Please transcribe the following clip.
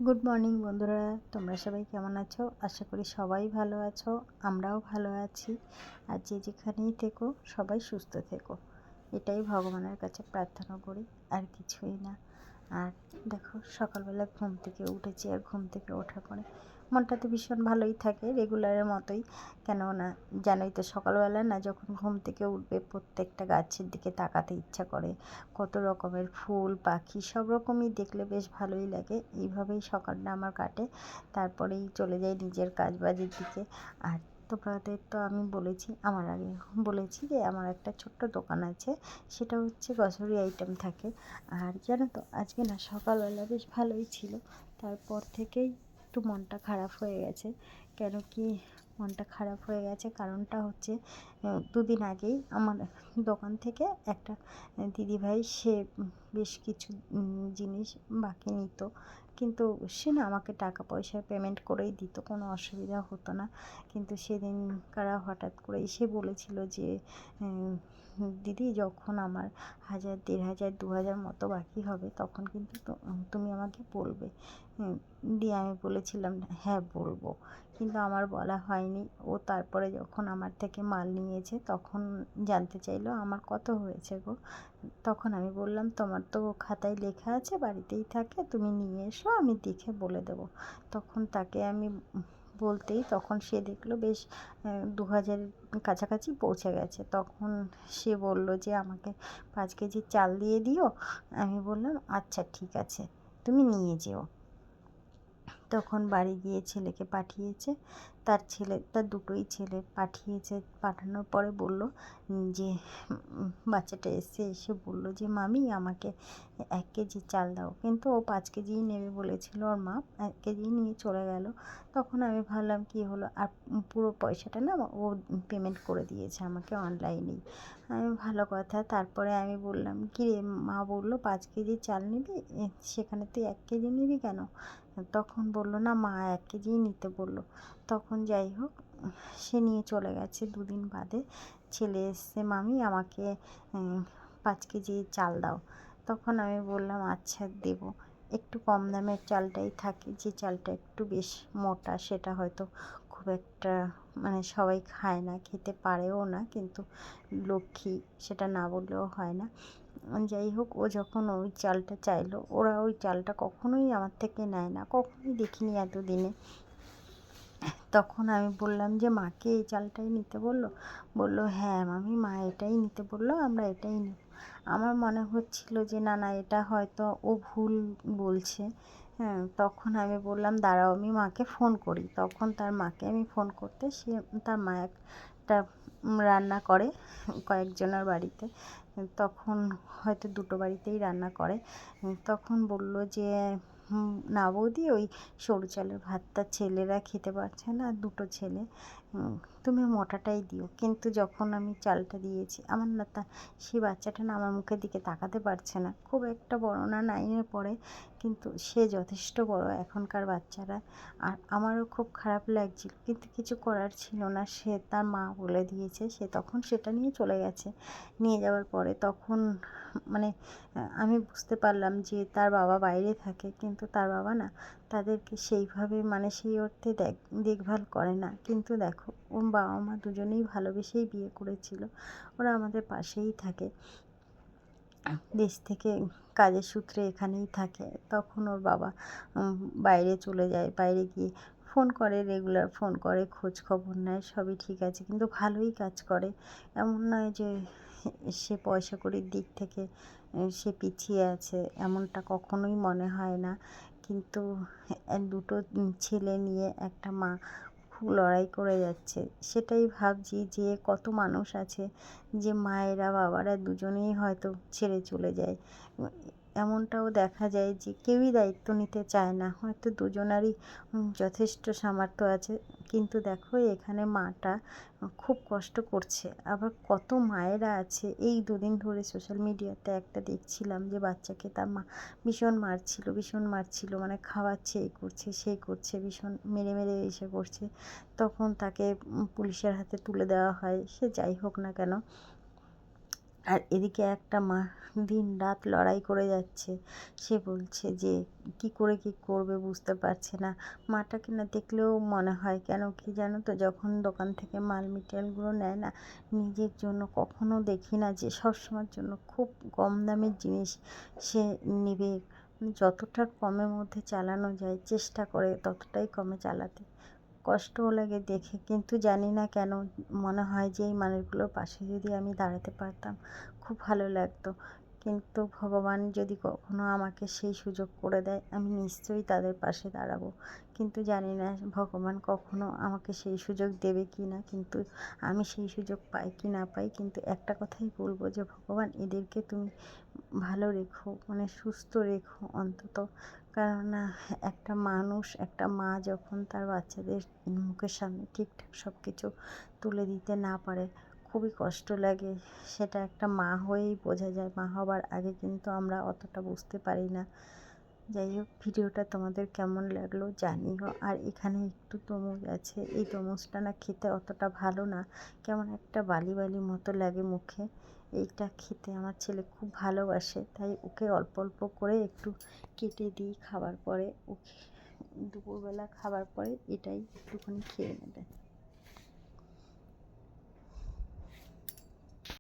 Good morning বন্ধুরা, তোমরা সবাই কেমন আছো? আশা করি সবাই ভালো আছো, আমরাও ভালো আছি। আর যে যেখানেই থেকো সবাই সুস্থ থেকো, এটাই ভগবানের কাছে প্রার্থনা করি, আর কিছুই না। আর দেখো, সকালবেলা ঘুম থেকে উঠেছি, আর ঘুম থেকে ওঠার পরে মনটা তো ভীষণ ভালোই থাকে, রেগুলারের মতোই। কেননা জানোই তো, সকালবেলা না যখন ঘুম থেকে উঠবে প্রত্যেকটা গাছের দিকে তাকাতে ইচ্ছা করে। কত রকমের ফুল পাখি সব রকমই দেখলে বেশ ভালোই লাগে। এইভাবেই সকালটা আমার কাটে, তারপরেই চলে যাই নিজের কাজবাজের দিকে। আর তোমাদের তো আমি বলেছি, আমার আগে বলেছি যে আমার একটা ছোট্ট দোকান আছে, সেটা হচ্ছে গ্রসারি আইটেম থাকে। আর জানো তো, আজকে না সকালবেলা বেশ ভালোই ছিল, তারপর থেকেই একটু মনটা খারাপ হয়ে গেছে। কেন কি মনটা খারাপ হয়ে গেছে, কারণটা হচ্ছে দুদিন আগেই আমার দোকান থেকে একটা দিদিভাই, সে বেশ কিছু জিনিস বাকি নিত, কিন্তু সে না আমাকে টাকা পয়সা পেমেন্ট করেই দিত, কোনো অসুবিধা হতো না। কিন্তু সেদিন কারা হঠাৎ করে এসে বলেছিল যে দিদি, যখন আমার 1000, 1500, 2000 মতো বাকি হবে, তখন কিন্তু তুমি আমাকে বলবে। দিয়ে আমি বলেছিলাম হ্যাঁ বলবো, কিন্তু আমার বলা হয়নি। ও তারপরে যখন আমার থেকে মাল নিয়েছে তখন জানতে চাইলো আমার কত হয়েছে গো। তখন আমি বললাম, তোমার তো খাতায় লেখা আছে, বাড়িতেই থাকে, তুমি নিয়ে এসো, আমি দেখে বলে দেবো। তখন তাকে আমি বলতেই তখন সে দেখলো বেশ 2000 কাছাকাছি পৌঁছে গেছে। তখন সে বলল যে আমাকে 5 কেজি চাল দিয়ে দিও। আমি বললাম আচ্ছা ঠিক আছে, তুমি নিয়ে যেও। তখন বাড়ি গিয়ে ছেলেকে পাঠিয়েছে, তার দুটোই ছেলে পাঠিয়েছে। পাঠানোর পরে বলল যে বাচ্চাটা এসে বলল যে মামি, আমাকে 1 কেজি চাল দাও। কিন্তু ও 5 কেজিই নেবে বলেছিল, ওর মা 1 কেজি নিয়ে চলে গেল। তখন আমি ভাবলাম কি হলো, আর পুরো পয়সাটা না ও পেমেন্ট করে দিয়েছে আমাকে অনলাইনেই। আমি ভালো কথা। তারপরে আমি বললাম, কি রে, মা বললো 5 কেজি চাল নিবি, সেখানে তুই 1 কেজি নিবি কেন? তখন বলল না মা 1 কেজিই নিতে বললো। তখন যাই হোক, সে নিয়ে চলে গেছে। দুদিন বাদে ছেলে এসছে, মামি আমাকে 5 কেজি চাল দাও। তখন আমি বললাম আচ্ছা দেবো। একটু কম দামের চালটাই থাকে, যে চালটা একটু বেশ মোটা, সেটা হয়তো খুব একটা মানে সবাই খায় না, খেতে পারেও না, কিন্তু লক্ষ্মী, সেটা না বললেও হয় না। যাই হোক, ও যখন ওই চালটা চাইলো, ওরা ওই চালটা কখনোই আমার থেকে নেয় না, কখনোই দেখিনি এতদিনে। তখন আমি বললাম যে মাকে এই চালটাই নিতে বললো। বললো হ্যাঁ মামি, মা এটাই নিতে বললো, আমরা এটাই নেব। আমার মনে হচ্ছিল যে না না, এটা হয়তো ও ভুল বলছে। হ্যাঁ, তখন আমি বললাম দাঁড়াও, আমি মাকে ফোন করি। তখন তার মাকে আমি ফোন করতে, তার মা একটা রান্না করে কয়েকজনের বাড়িতে, তখন হয়তো দুটো বাড়িতেই রান্না করে। তখন বলল যে না বৌদি, ওই সরু চালের ভাতটা ছেলেরা খেতে পারছে না, দুটো ছেলে, তুমি মোটাটাই দিও। কিন্তু যখন আমি চালটা দিয়েছি, আমার না সেই বাচ্চাটা না আমার মুখের দিকে তাকাতে পারছে না। খুব একটা বড় না, 9-এ পড়ে, কিন্তু সে যথেষ্ট বড় এখনকার বাচ্চারা। আর আমারও খুব খারাপ লাগছিল, কিন্তু কিছু করার ছিল না। সে তার মা বলে দিয়েছে, সে তখন সেটা নিয়ে চলে গেছে। নিয়ে যাওয়ার পরে তখন মানে আমি বুঝতে পারলাম যে তার বাবা বাইরে থাকে, কিন্তু তার বাবা না তাদেরকে সেইভাবে মানে সেই অর্থে দেখভাল করে না। কিন্তু দেখো, ওর বাবা মা দুজনেই ভালোবেসেই বিয়ে করেছিল, ওরা আমাদের পাশেই থাকে, দেশ থেকে কাজের সূত্রে এখানেই থাকে। তখন ওর বাবা বাইরে চলে যায়, বাইরে গিয়ে ফোন করে, রেগুলার ফোন করে, খোঁজ খবর নেয়, সবই ঠিক আছে, কিন্তু ভালোই কাজ করে। এমন নয় যে সে পয়সা কড়ির দিক থেকে সে পিছিয়ে আছে, এমনটা কখনোই মনে হয় না। কিন্তু দুটো ছেলে নিয়ে একটা মা খুব লড়াই করে যাচ্ছে। সেটাই ভাবছি যে কত মানুষ আছে যে মায়েরা বাবারা দুজনেই হয়তো ছেড়ে চলে যায়। এমনটাও দেখা যায় যে কেউই দায়িত্ব নিতে চায় না, হয়তো দুজনারই যথেষ্ট সামর্থ্য আছে, কিন্তু দেখো এখানে মাটা খুব কষ্ট করছে। আবার কত মায়েরা আছে, এই দুদিন ধরে সোশ্যাল মিডিয়াতে একটা দেখছিলাম যে বাচ্চাকে তার মা ভীষণ মারছিল, মানে খাওয়াচ্ছে, এই করছে সেই করছে, ভীষণ মেরে মেরে এসে করছে। তখন তাকে পুলিশের হাতে তুলে দেওয়া হয়। সে যাই হোক না কেন, আর এদিকে একটা মা দিন রাত লড়াই করে যাচ্ছে। সে বলছে যে কি করে কি করবে বুঝতে পারছে না। মাটাকে না দেখলেও মনে হয়, কেন কি জানো তো, যখন দোকান থেকে মাল মেটেরিয়ালগুলো নেয় না, নিজের জন্য কখনো দেখি না যে সবসময়ের জন্য খুব কম দামের জিনিস সে নেবে। যতটা কমের মধ্যে চালানো যায় চেষ্টা করে ততটাই কমে চালাতে। কষ্টও লাগে দেখে, কিন্তু জানি না কেন মনে হয় যে এই মানুষগুলোর পাশে যদি আমি দাঁড়াতে পারতাম খুব ভালো লাগতো। কিন্তু ভগবান যদি কখনো আমাকে সেই সুযোগ করে দেয়, আমি নিশ্চয়ই তাদের পাশে দাঁড়াবো। কিন্তু জানি না ভগবান কখনো আমাকে সেই সুযোগ দেবে কি না, কিন্তু আমি সেই সুযোগ পাই কি না পাই, কিন্তু একটা কথাই বলবো যে ভগবান এদেরকে তুমি ভালো রেখো, মানে সুস্থ রেখো অন্তত। কেননা একটা মানুষ, একটা মা যখন তার বাচ্চাদের মুখের সামনে ঠিকঠাক সব কিছু তুলে দিতে না পারে, খুবই কষ্ট লাগে। সেটা একটা মা হয়েই বোঝা যায়, মা হবার আগে কিন্তু আমরা অতটা বুঝতে পারি না। যাই হোক, ভিডিওটা তোমাদের কেমন লাগলো জানিও। আর এখানে একটু তরমুজ আছে, এই তরমুজটা না খেতে অতটা ভালো না, কেমন একটা বালি বালি মতো লাগে মুখে। এইটা খেতে আমার ছেলে খুব ভালোবাসে, তাই ওকে অল্প অল্প করে একটু কেটে দিই খাবার পরে। ওকে দুপুরবেলা খাবার পরে এটাই একটুখানি খেয়ে নেবে।